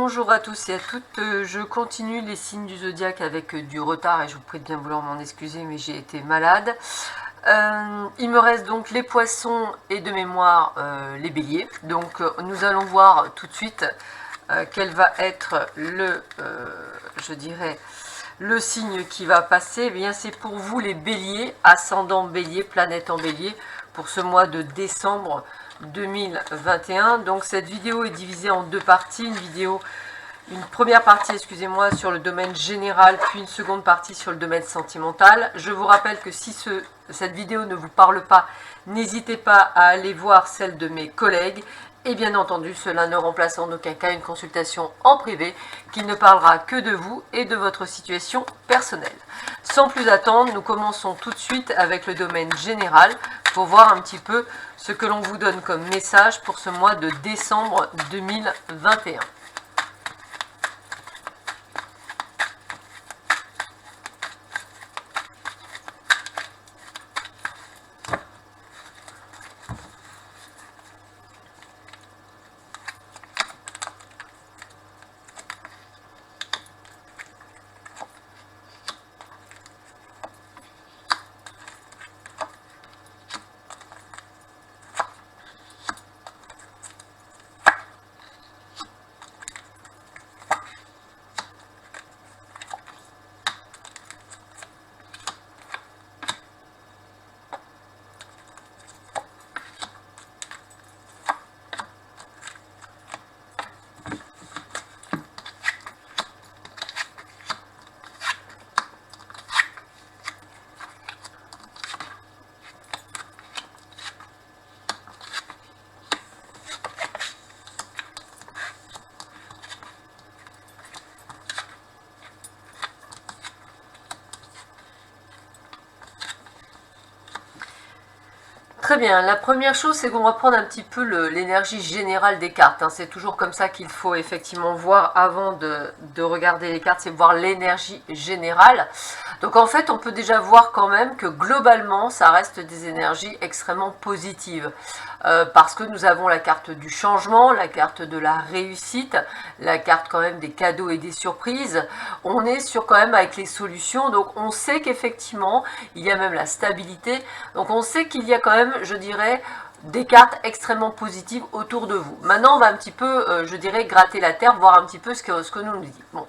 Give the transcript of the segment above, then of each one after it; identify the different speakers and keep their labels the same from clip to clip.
Speaker 1: Bonjour à tous et à toutes, je continue les signes du zodiaque avec du retard et je vous prie de bien vouloir m'en excuser mais j'ai été malade. Il me reste donc les poissons et de mémoire les béliers. Donc nous allons voir tout de suite quel va être je dirais, le signe qui va passer. Eh bien c'est pour vous les béliers, ascendant bélier, planète en bélier, pour ce mois de décembre 2021. Donc cette vidéo est divisée en deux parties, une première partie, excusez-moi, sur le domaine général, puis une seconde partie sur le domaine sentimental. Je vous rappelle que si cette vidéo ne vous parle pas, n'hésitez pas à aller voir celle de mes collègues. Et bien entendu, cela ne remplace en aucun cas une consultation en privé qui ne parlera que de vous et de votre situation personnelle. Sans plus attendre, nous commençons tout de suite avec le domaine général pour voir un petit peu ce que l'on vous donne comme message pour ce mois de décembre 2021. Très bien, la première chose, c'est qu'on va prendre un petit peu l'énergie générale des cartes. C'est toujours comme ça qu'il faut effectivement voir avant de regarder les cartes, c'est voir l'énergie générale. Donc en fait, on peut déjà voir quand même que globalement, ça reste des énergies extrêmement positives. Parce que nous avons la carte du changement, la carte de la réussite, la carte quand même des cadeaux et des surprises. On est sur quand même avec les solutions, donc on sait qu'effectivement, il y a même la stabilité. Donc on sait qu'il y a quand même, je dirais, des cartes extrêmement positives autour de vous. Maintenant, on va un petit peu, je dirais, gratter la terre, voir un petit peu ce que nous dit. Bon.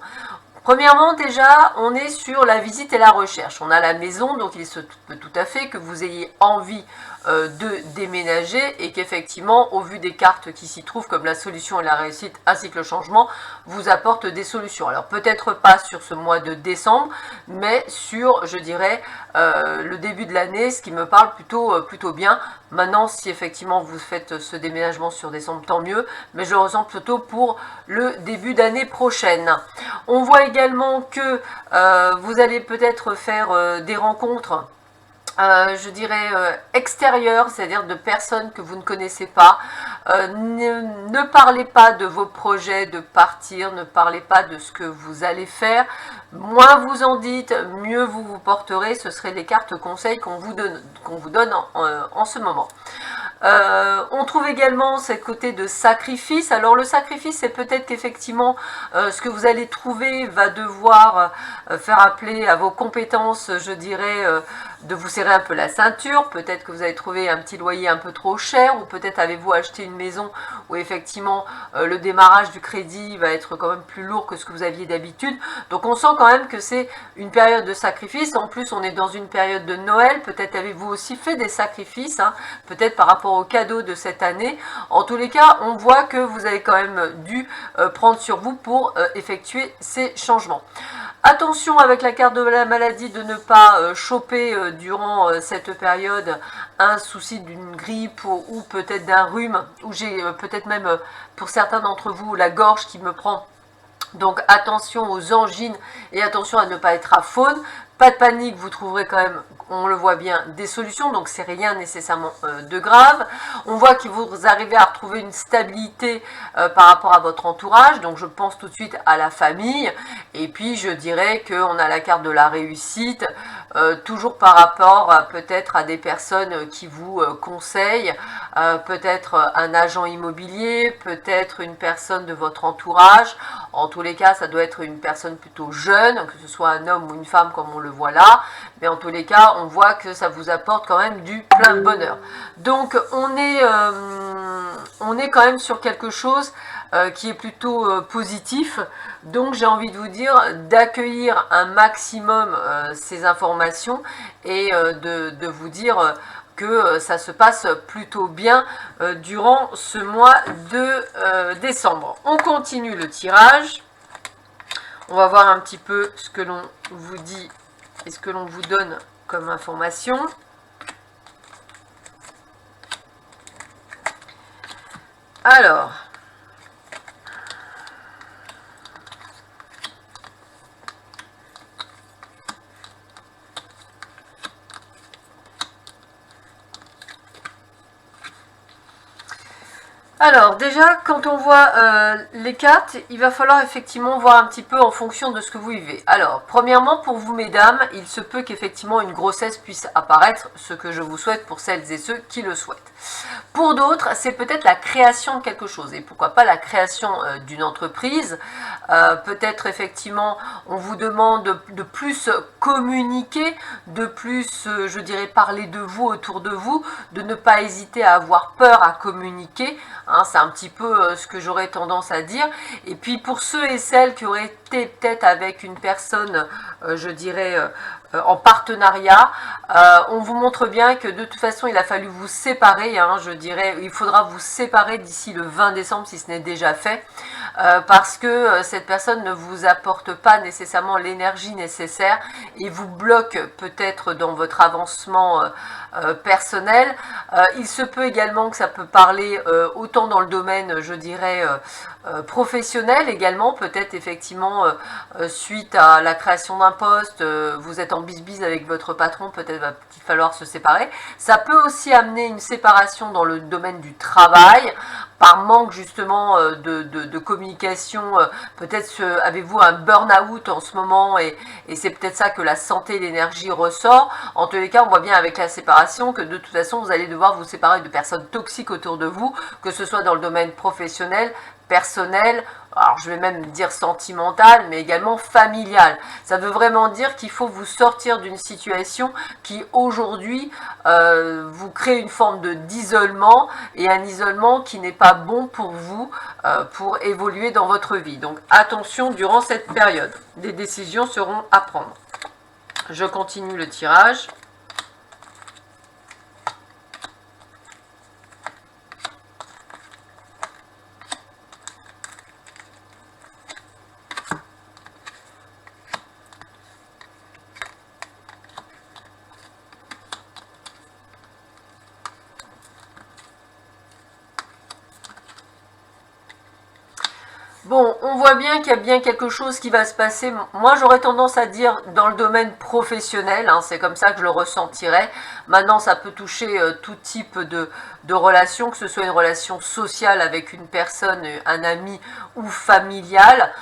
Speaker 1: Premièrement, déjà, on est sur la visite et la recherche. On a la maison, donc il se peut tout à fait que vous ayez envie de déménager et qu'effectivement, au vu des cartes qui s'y trouvent, comme la solution et la réussite, ainsi que le changement, vous apportent des solutions. Alors peut-être pas sur ce mois de décembre, mais sur, je dirais, le début de l'année, ce qui me parle plutôt bien. Maintenant, si effectivement vous faites ce déménagement sur décembre, tant mieux, mais je le ressens plutôt pour le début d'année prochaine. On voit également que vous allez peut-être faire des rencontres, je dirais, extérieures, c'est-à-dire de personnes que vous ne connaissez pas. Ne parlez pas de vos projets de partir, ne parlez pas de ce que vous allez faire. Moins vous en dites, mieux vous vous porterez. Ce seraient les cartes conseils qu'on vous donne en ce moment. On trouve également ce côté de sacrifice. Alors le sacrifice, c'est peut-être qu'effectivement ce que vous allez trouver va devoir faire appeler à vos compétences, je dirais, de vous serrer un peu la ceinture. Peut-être que vous avez trouvé un petit loyer un peu trop cher, ou peut-être avez-vous acheté une maison où effectivement le démarrage du crédit va être quand même plus lourd que ce que vous aviez d'habitude. Donc on sent quand même que c'est une période de sacrifice. En plus, on est dans une période de Noël. Peut-être avez-vous aussi fait des sacrifices, peut-être par rapport aux cadeaux de cette année. En tous les cas, on voit que vous avez quand même dû prendre sur vous pour effectuer ces changements. Attention avec la carte de la maladie de ne pas choper durant cette période un souci d'une grippe ou peut-être d'un rhume, ou j'ai peut-être même pour certains d'entre vous la gorge qui me prend. Donc attention aux angines et attention à ne pas être à faune. Pas de panique, vous trouverez quand même, on le voit bien, des solutions, donc c'est rien nécessairement de grave. On voit que vous arrivez à retrouver une stabilité par rapport à votre entourage, donc je pense tout de suite à la famille. Et puis je dirais qu'on a la carte de la réussite, toujours par rapport peut-être à des personnes qui vous conseillent, peut-être un agent immobilier, peut-être une personne de votre entourage. En tous les cas, ça doit être une personne plutôt jeune, que ce soit un homme ou une femme comme on le voit là. Mais en tous les cas, on voit que ça vous apporte quand même du plein bonheur. Donc on est quand même sur quelque chose qui est plutôt positif. Donc j'ai envie de vous dire d'accueillir un maximum ces informations et de vous dire que ça se passe plutôt bien durant ce mois de décembre. On continue le tirage. On va voir un petit peu ce que l'on vous dit et ce que l'on vous donne comme information. Alors, déjà, quand on voit les cartes, il va falloir effectivement voir un petit peu en fonction de ce que vous vivez. Alors, premièrement, pour vous, mesdames, il se peut qu'effectivement une grossesse puisse apparaître, ce que je vous souhaite pour celles et ceux qui le souhaitent. Pour d'autres, c'est peut-être la création de quelque chose, et pourquoi pas la création d'une entreprise. Peut-être effectivement, on vous demande de plus communiquer, de plus, je dirais, parler de vous autour de vous, de ne pas hésiter à avoir peur à communiquer. Hein, c'est un petit peu ce que j'aurais tendance à dire. Et puis pour ceux et celles qui auraient été peut-être avec une personne, je dirais, en partenariat, on vous montre bien que de toute façon il a fallu vous séparer, hein, je dirais, il faudra vous séparer d'ici le 20 décembre si ce n'est déjà fait, parce que cette personne ne vous apporte pas nécessairement l'énergie nécessaire et vous bloque peut-être dans votre avancement personnel. Il se peut également que ça peut parler autant dans le domaine, je dirais, professionnel également, peut-être effectivement suite à la création d'un poste, vous êtes en bisbise avec votre patron, peut-être va-t-il falloir se séparer. Ça peut aussi amener une séparation dans le domaine du travail, par manque justement de communication. Peut-être avez-vous un burn-out en ce moment et c'est peut-être ça que la santé et l'énergie ressort. En tous les cas, on voit bien avec la séparation que de toute façon, vous allez devoir vous séparer de personnes toxiques autour de vous, que ce soit dans le domaine professionnel, personnel, alors je vais même dire sentimental, mais également familial. Ça veut vraiment dire qu'il faut vous sortir d'une situation qui aujourd'hui vous crée une forme d'isolement, et un isolement qui n'est pas bon pour vous pour évoluer dans votre vie. Donc attention durant cette période, des décisions seront à prendre. Je continue le tirage. Bon, on voit bien qu'il y a bien quelque chose qui va se passer. Moi, j'aurais tendance à dire dans le domaine professionnel, hein, c'est comme ça que je le ressentirais. Maintenant, ça peut toucher tout type de relation, que ce soit une relation sociale avec une personne, un ami ou familiale.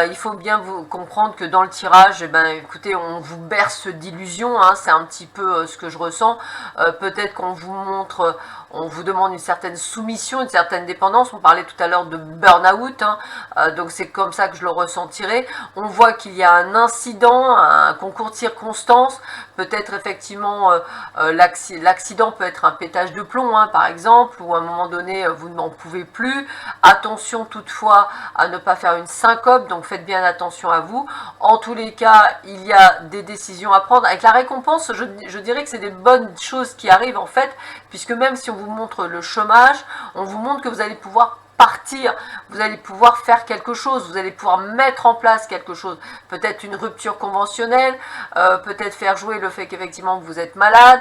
Speaker 1: Il faut bien vous comprendre que dans le tirage, eh ben, écoutez, on vous berce d'illusions, hein, c'est un petit peu ce que je ressens. Peut-être qu'on vous montre, on vous demande une certaine soumission, une certaine dépendance. On parlait tout à l'heure de burn-out, hein, donc c'est comme ça que je le ressentirais. On voit qu'il y a un incident, un concours de circonstances. Peut-être effectivement l'accident peut être un pétage de plomb, hein, par exemple, ou à un moment donné vous n'en pouvez plus. Attention toutefois à ne pas faire une syncope, donc faites bien attention à vous. En tous les cas, il y a des décisions à prendre. Avec la récompense, je dirais que c'est des bonnes choses qui arrivent en fait, puisque même si on vous montre le chômage, on vous montre que vous allez pouvoir partir, vous allez pouvoir faire quelque chose, vous allez pouvoir mettre en place quelque chose, peut-être une rupture conventionnelle, peut-être faire jouer le fait qu'effectivement vous êtes malade,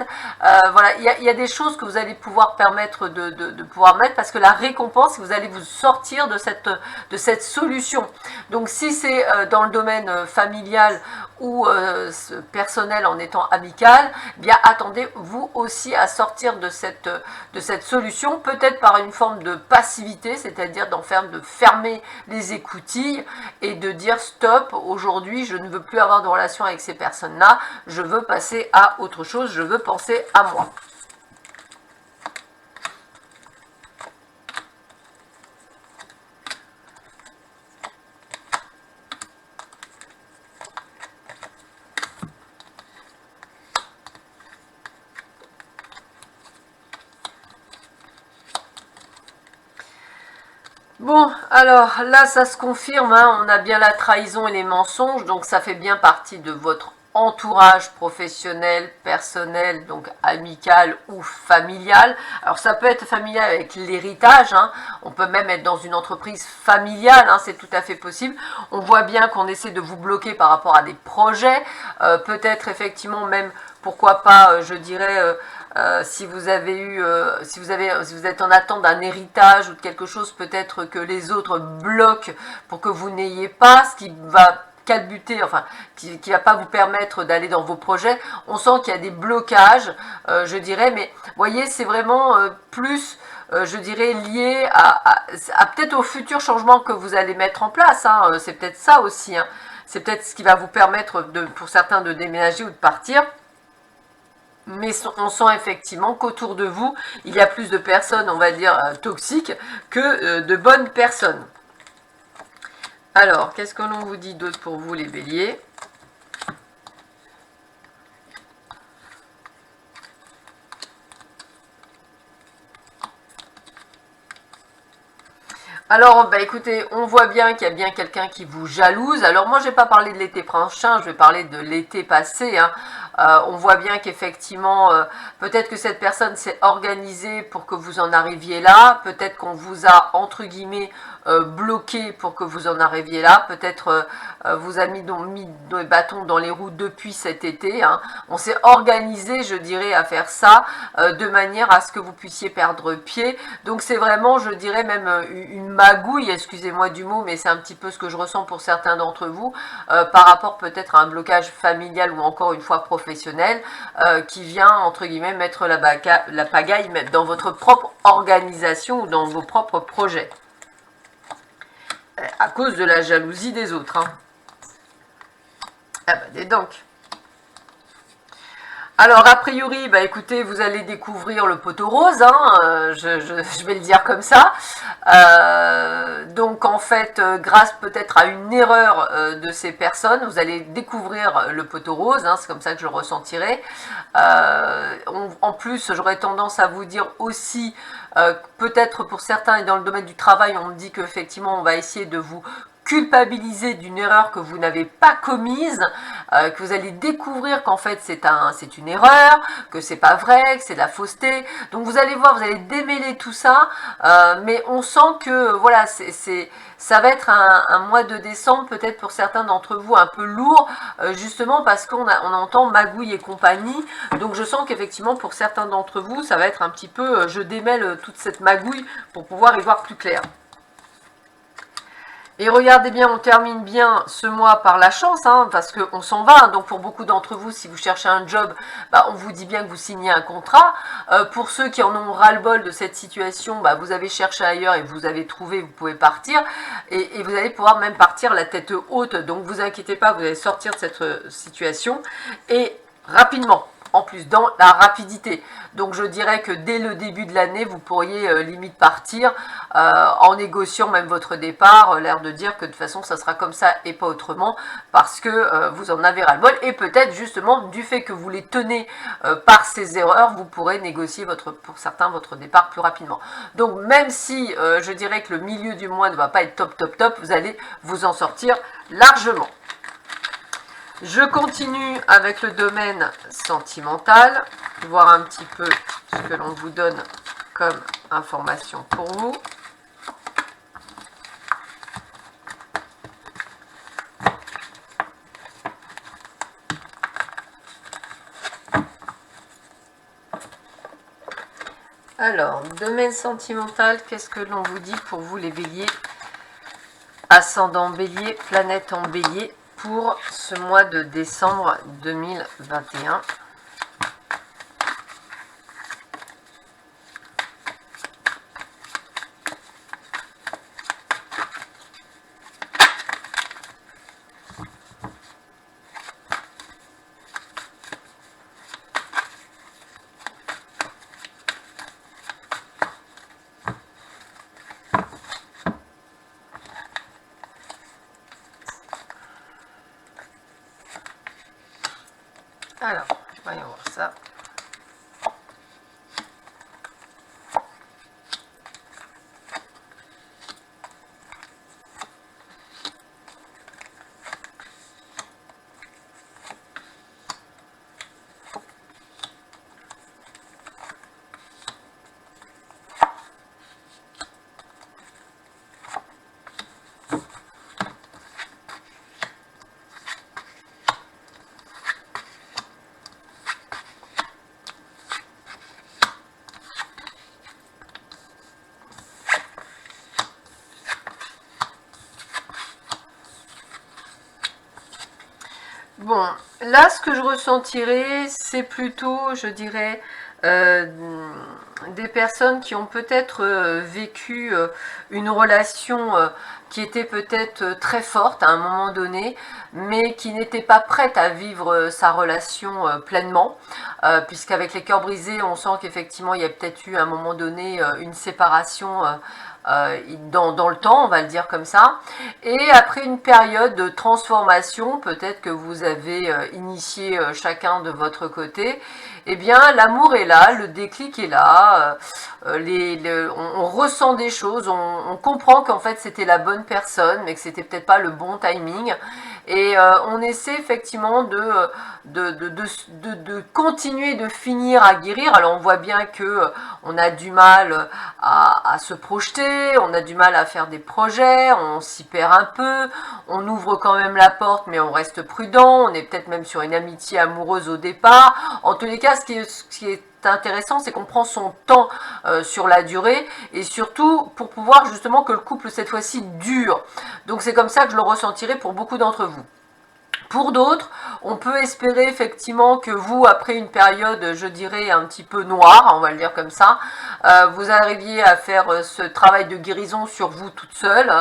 Speaker 1: voilà, il y a des choses que vous allez pouvoir permettre de pouvoir mettre, parce que la récompense, vous allez vous sortir de cette solution. Donc si c'est dans le domaine familial ou personnel en étant amical, eh bien attendez-vous aussi à sortir de cette solution, peut-être par une forme de passivité, c'est-à-dire de fermer les écoutilles et de dire stop, aujourd'hui je ne veux plus avoir de relation avec ces personnes-là, je veux passer à autre chose, je veux penser à moi. Bon, alors là, ça se confirme, hein, on a bien la trahison et les mensonges, donc ça fait bien partie de votre entourage professionnel, personnel, donc amical ou familial. Alors ça peut être familial avec l'héritage, hein, on peut même être dans une entreprise familiale, hein, c'est tout à fait possible. On voit bien qu'on essaie de vous bloquer par rapport à des projets, peut-être effectivement même, pourquoi pas, je dirais... si vous êtes en attente d'un héritage ou de quelque chose, peut-être que les autres bloquent pour que vous n'ayez pas, ce qui va calbuter, enfin, qui va pas vous permettre d'aller dans vos projets. On sent qu'il y a des blocages, je dirais, mais vous voyez, c'est vraiment plus, je dirais, lié à peut-être au futur changement que vous allez mettre en place, hein, c'est peut-être ça aussi, hein. C'est peut-être ce qui va vous permettre, pour certains, de déménager ou de partir. Mais on sent effectivement qu'autour de vous, il y a plus de personnes, on va dire, toxiques que de bonnes personnes. Alors, qu'est-ce que l'on vous dit d'autre pour vous, les béliers ? Alors, bah écoutez, on voit bien qu'il y a bien quelqu'un qui vous jalouse. Alors moi, je ne vais pas parler de l'été prochain, je vais parler de l'été passé, hein. On voit bien qu'effectivement, peut-être que cette personne s'est organisée pour que vous en arriviez là. Peut-être qu'on vous a, entre guillemets, bloqué pour que vous en arriviez là. Peut-être vous a mis des bâtons dans les roues depuis cet été, hein. On s'est organisé, je dirais, à faire ça de manière à ce que vous puissiez perdre pied. Donc c'est vraiment, je dirais, même une magouille, excusez-moi du mot, mais c'est un petit peu ce que je ressens pour certains d'entre vous, par rapport peut-être à un blocage familial ou encore une fois professionnel, qui vient, entre guillemets, mettre la pagaille dans votre propre organisation ou dans vos propres projets, à cause de la jalousie des autres, hein. Ah bah dis donc. Alors, a priori, bah écoutez, vous allez découvrir le poteau rose, hein, je vais le dire comme ça. Donc, en fait, grâce peut-être à une erreur de ces personnes, vous allez découvrir le poteau rose, hein, c'est comme ça que je le ressentirai. En plus, j'aurais tendance à vous dire aussi, peut-être pour certains, et dans le domaine du travail, on me dit qu'effectivement, on va essayer de vous culpabiliser d'une erreur que vous n'avez pas commise, que vous allez découvrir qu'en fait c'est une erreur, que c'est pas vrai, que c'est de la fausseté. Donc vous allez voir, vous allez démêler tout ça, mais on sent que voilà, ça va être un mois de décembre peut-être pour certains d'entre vous un peu lourd, justement parce qu'on entend magouille et compagnie. Donc je sens qu'effectivement pour certains d'entre vous, ça va être un petit peu, je démêle toute cette magouille pour pouvoir y voir plus clair. Et regardez bien, on termine bien ce mois par la chance, hein, parce qu'on s'en va. Donc pour beaucoup d'entre vous, si vous cherchez un job, bah, on vous dit bien que vous signez un contrat. Pour ceux qui en ont ras-le-bol de cette situation, bah, vous avez cherché ailleurs et vous avez trouvé, vous pouvez partir. Et vous allez pouvoir même partir la tête haute. Donc vous inquiétez pas, vous allez sortir de cette situation. Et rapidement. En plus, dans la rapidité. Donc je dirais que dès le début de l'année, vous pourriez limite partir en négociant même votre départ, l'air de dire que de toute façon ça sera comme ça et pas autrement, parce que vous en avez ras-le-bol, et peut-être justement du fait que vous les tenez par ces erreurs, vous pourrez négocier pour certains votre départ plus rapidement. Donc même si je dirais que le milieu du mois ne va pas être top, vous allez vous en sortir largement. Je continue avec le domaine sentimental, voir un petit peu ce que l'on vous donne comme information pour vous. Alors, domaine sentimental, qu'est-ce que l'on vous dit pour vous les béliers? Ascendant bélier, planète en bélier, pour ce mois de décembre 2021. Alors, voyons voir ça. Bon, là, ce que je ressentirais, c'est plutôt, je dirais, des personnes qui ont peut-être vécu une relation qui était peut-être très forte à un moment donné, mais qui n'était pas prête à vivre sa relation pleinement, puisqu'avec les cœurs brisés, on sent qu'effectivement, il y a peut-être eu à un moment donné une séparation dans le temps, on va le dire comme ça. Et après une période de transformation, peut-être que vous avez initié chacun de votre côté, eh bien l'amour est là, le déclic est là, on ressent des choses, on comprend qu'en fait c'était la bonne personne, mais que c'était peut-être pas le bon timing. Et on essaie effectivement de continuer, de finir à guérir. Alors on voit bien que on a du mal à se projeter, on a du mal à faire des projets, on s'y perd un peu, on ouvre quand même la porte mais on reste prudent, on est peut-être même sur une amitié amoureuse au départ. En tous les cas, ce qui est intéressant, c'est qu'on prend son temps sur la durée et surtout pour pouvoir justement que le couple cette fois-ci dure. Donc c'est comme ça que je le ressentirai pour beaucoup d'entre vous. Pour d'autres, on peut espérer effectivement que vous, après une période, je dirais, un petit peu noire, on va le dire comme ça, vous arriviez à faire ce travail de guérison sur vous toute seule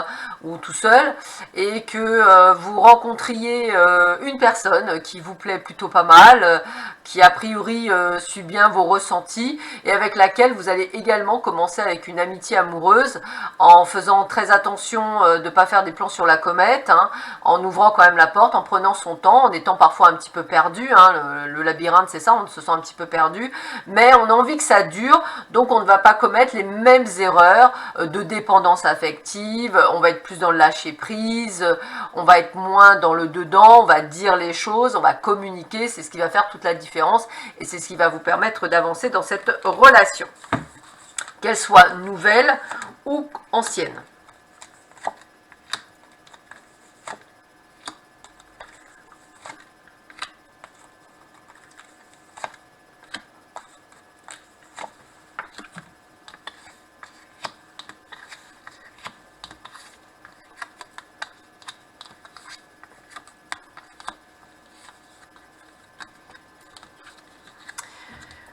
Speaker 1: ou tout seul, et que vous rencontriez une personne qui vous plaît plutôt pas mal, qui a priori suit bien vos ressentis, et avec laquelle vous allez également commencer avec une amitié amoureuse, en faisant très attention de ne pas faire des plans sur la comète, hein, en ouvrant quand même la porte, en prenant son temps, en étant parfois un petit peu perdu, hein, le labyrinthe c'est ça, on se sent un petit peu perdu, mais on a envie que ça dure, donc on ne va pas commettre les mêmes erreurs de dépendance affective, on va être plus dans le lâcher prise, on va être moins dans le dedans, on va dire les choses, on va communiquer, c'est ce qui va faire toute la différence et c'est ce qui va vous permettre d'avancer dans cette relation, qu'elle soit nouvelle ou ancienne.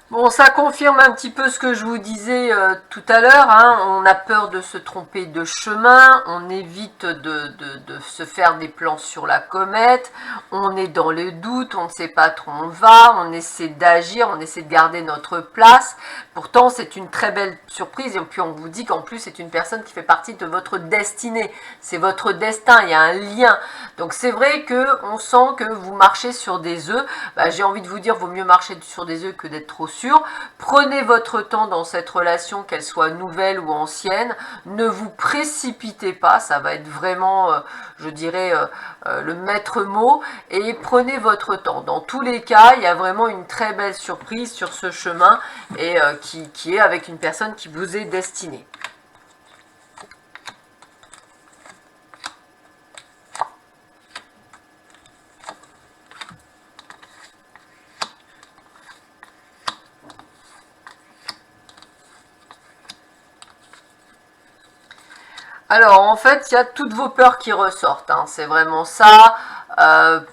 Speaker 1: Bon, ça confirme un petit peu ce que je vous disais tout à l'heure, hein. On a peur de se tromper de chemin, on évite de se faire des plans sur la comète, on est dans le doute, on ne sait pas trop où on va, on essaie d'agir, on essaie de garder notre place. Pourtant, c'est une très belle surprise, et puis on vous dit qu'en plus, c'est une personne qui fait partie de votre destinée, c'est votre destin, il y a un lien. Donc c'est vrai qu'on sent que vous marchez sur des œufs. J'ai envie de vous dire, vaut mieux marcher sur des œufs que d'être trop sûr. Prenez votre temps dans cette relation, qu'elle soit nouvelle ou ancienne. Ne vous précipitez pas, ça va être vraiment, je dirais, le maître mot. Et prenez votre temps. Dans tous les cas, il y a vraiment une très belle surprise sur ce chemin et qui est avec une personne qui vous est destinée. Alors, en fait, il y a toutes vos peurs qui ressortent, hein, c'est vraiment ça.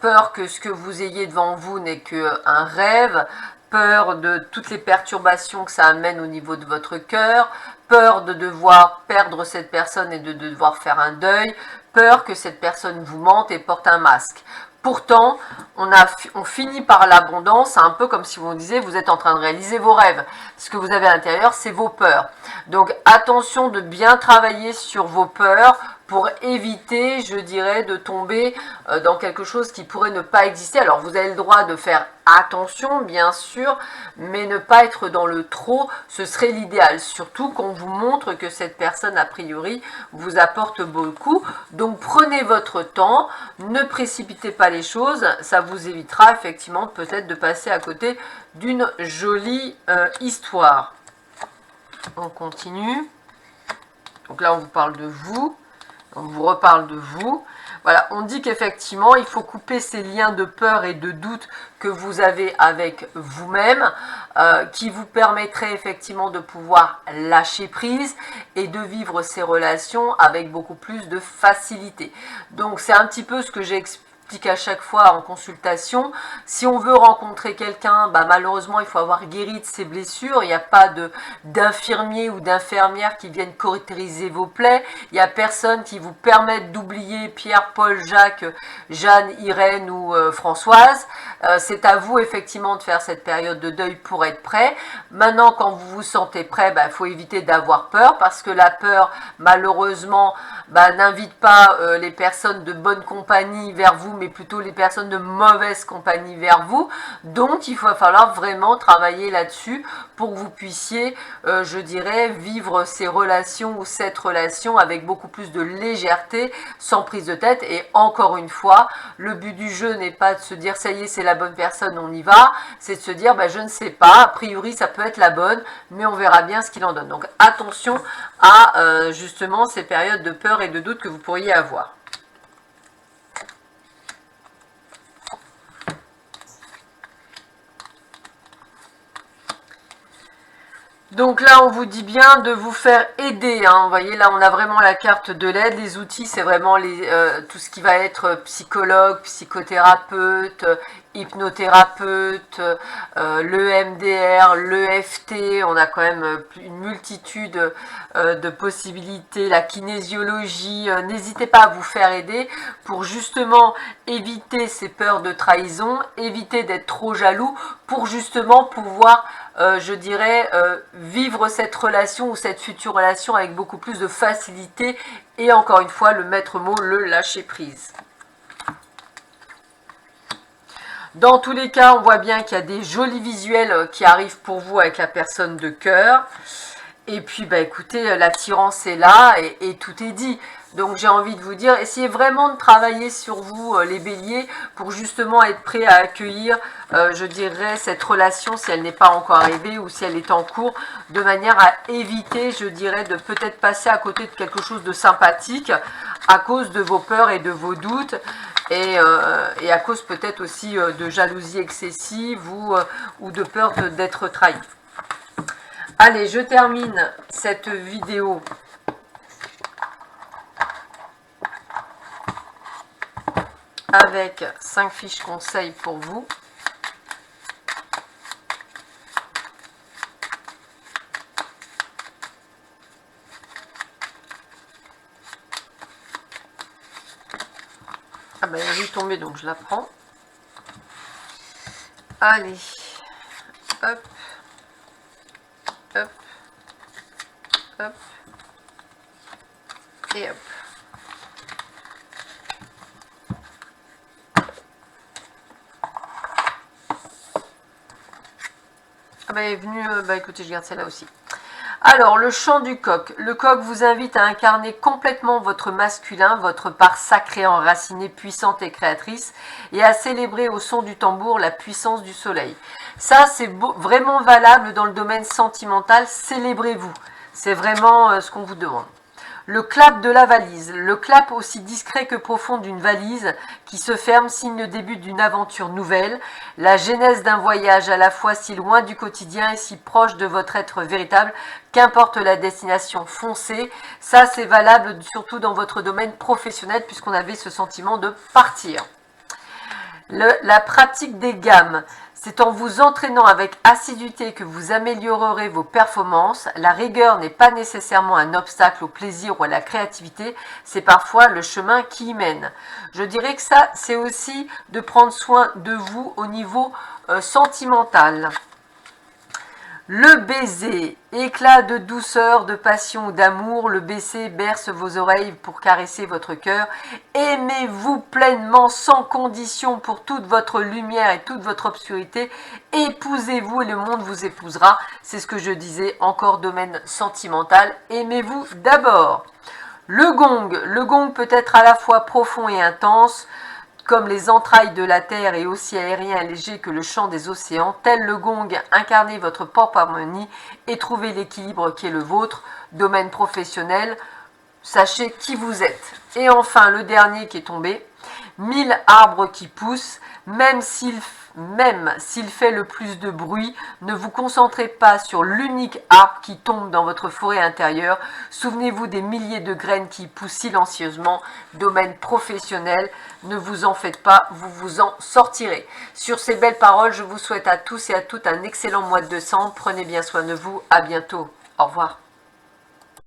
Speaker 1: peur que ce que vous ayez devant vous n'est qu'un rêve, peur de toutes les perturbations que ça amène au niveau de votre cœur, peur de devoir perdre cette personne et de devoir faire un deuil, peur que cette personne vous mente et porte un masque. Pourtant, on finit par l'abondance, un peu comme si vous disiez, vous êtes en train de réaliser vos rêves. Ce que vous avez à l'intérieur, c'est vos peurs. Donc, attention de bien travailler sur vos peurs pour éviter, je dirais, de tomber dans quelque chose qui pourrait ne pas exister. Alors, vous avez le droit de faire attention, bien sûr, mais ne pas être dans le trop, ce serait l'idéal. Surtout qu'on vous montre que cette personne, a priori, vous apporte beaucoup. Donc, prenez votre temps, ne précipitez pas les choses, ça vous évitera effectivement peut-être de passer à côté d'une jolie histoire. On continue. Donc là, on vous parle de vous. On vous reparle de vous. Voilà, on dit qu'effectivement, il faut couper ces liens de peur et de doute que vous avez avec vous-même, qui vous permettraient effectivement de pouvoir lâcher prise et de vivre ces relations avec beaucoup plus de facilité. Donc, c'est un petit peu ce que j'ai expliqué à chaque fois en consultation. Si on veut rencontrer quelqu'un, malheureusement il faut avoir guéri de ses blessures. Il n'y a pas d'infirmier ou d'infirmière qui viennent cauteriser vos plaies. Il n'y a personne qui vous permette d'oublier Pierre, Paul, Jacques, Jeanne, Irène ou Françoise. C'est à vous effectivement de faire cette période de deuil pour être prêt. Maintenant, quand vous vous sentez prêt, faut éviter d'avoir peur, parce que la peur, malheureusement, n'invite pas les personnes de bonne compagnie vers vous, mais plutôt les personnes de mauvaise compagnie vers vous. Donc, il va falloir vraiment travailler là-dessus pour que vous puissiez, je dirais, vivre ces relations ou cette relation avec beaucoup plus de légèreté, sans prise de tête. Et encore une fois, le but du jeu n'est pas de se dire, ça y est, c'est la bonne personne, on y va. C'est de se dire, je ne sais pas, a priori, ça peut être la bonne, mais on verra bien ce qu'il en donne. Donc, attention à, justement, ces périodes de peur et de doute que vous pourriez avoir. Donc là, on vous dit bien de vous faire aider. Vous voyez, là, on a vraiment la carte de l'aide. Les outils, c'est vraiment tout ce qui va être psychologue, psychothérapeute, hypnothérapeute, l'EMDR, l'EFT. On a quand même une multitude de possibilités. La kinésiologie. N'hésitez pas à vous faire aider pour justement éviter ces peurs de trahison, éviter d'être trop jaloux, pour justement pouvoir je dirais, vivre cette relation ou cette future relation avec beaucoup plus de facilité et encore une fois, le maître mot, le lâcher prise. Dans tous les cas, on voit bien qu'il y a des jolis visuels qui arrivent pour vous avec la personne de cœur. Et puis, écoutez, l'attirance est là et tout est dit. Donc, j'ai envie de vous dire, essayez vraiment de travailler sur vous, les béliers, pour justement être prêt à accueillir, je dirais, cette relation si elle n'est pas encore arrivée ou si elle est en cours, de manière à éviter, je dirais, de peut-être passer à côté de quelque chose de sympathique à cause de vos peurs et de vos doutes. Et à cause peut-être aussi de jalousie excessive ou de peur d'être trahi. Allez, je termine cette vidéo avec 5 fiches conseils pour vous. Elle est tombée, donc je la prends. Allez, hop. Hop, hop, et hop. Elle est venue, écoutez, je garde celle-là aussi. Alors, le chant du coq. Le coq vous invite à incarner complètement votre masculin, votre part sacrée, enracinée, puissante et créatrice, et à célébrer au son du tambour la puissance du soleil. Ça, c'est vraiment valable dans le domaine sentimental. Célébrez-vous. C'est vraiment ce qu'on vous demande. Le clap de la valise. Le clap aussi discret que profond d'une valise qui se ferme, signe le début d'une aventure nouvelle. La genèse d'un voyage à la fois si loin du quotidien et si proche de votre être véritable. Qu'importe la destination, foncez. Ça, c'est valable surtout dans votre domaine professionnel puisqu'on avait ce sentiment de partir. La pratique des gammes, c'est en vous entraînant avec assiduité que vous améliorerez vos performances. La rigueur n'est pas nécessairement un obstacle au plaisir ou à la créativité, c'est parfois le chemin qui y mène. Je dirais que ça, c'est aussi de prendre soin de vous au niveau sentimental. Le baiser, éclat de douceur, de passion ou d'amour, le baiser berce vos oreilles pour caresser votre cœur. Aimez-vous pleinement, sans condition, pour toute votre lumière et toute votre obscurité. Épousez-vous et le monde vous épousera. C'est ce que je disais, encore domaine sentimental. Aimez-vous d'abord. Le gong peut être à la fois profond et intense, comme les entrailles de la terre et aussi aérien et léger que le chant des océans. Tel le gong, incarnez votre propre harmonie et trouvez l'équilibre qui est le vôtre. Domaine professionnel, sachez qui vous êtes. Et enfin, le dernier qui est tombé, 1000 arbres qui poussent, même s'il fait le plus de bruit, ne vous concentrez pas sur l'unique arbre qui tombe dans votre forêt intérieure. Souvenez-vous des milliers de graines qui poussent silencieusement. Domaine professionnel, ne vous en faites pas, vous vous en sortirez. Sur ces belles paroles, je vous souhaite à tous et à toutes un excellent mois de décembre. Prenez bien soin de vous, à bientôt. Au revoir.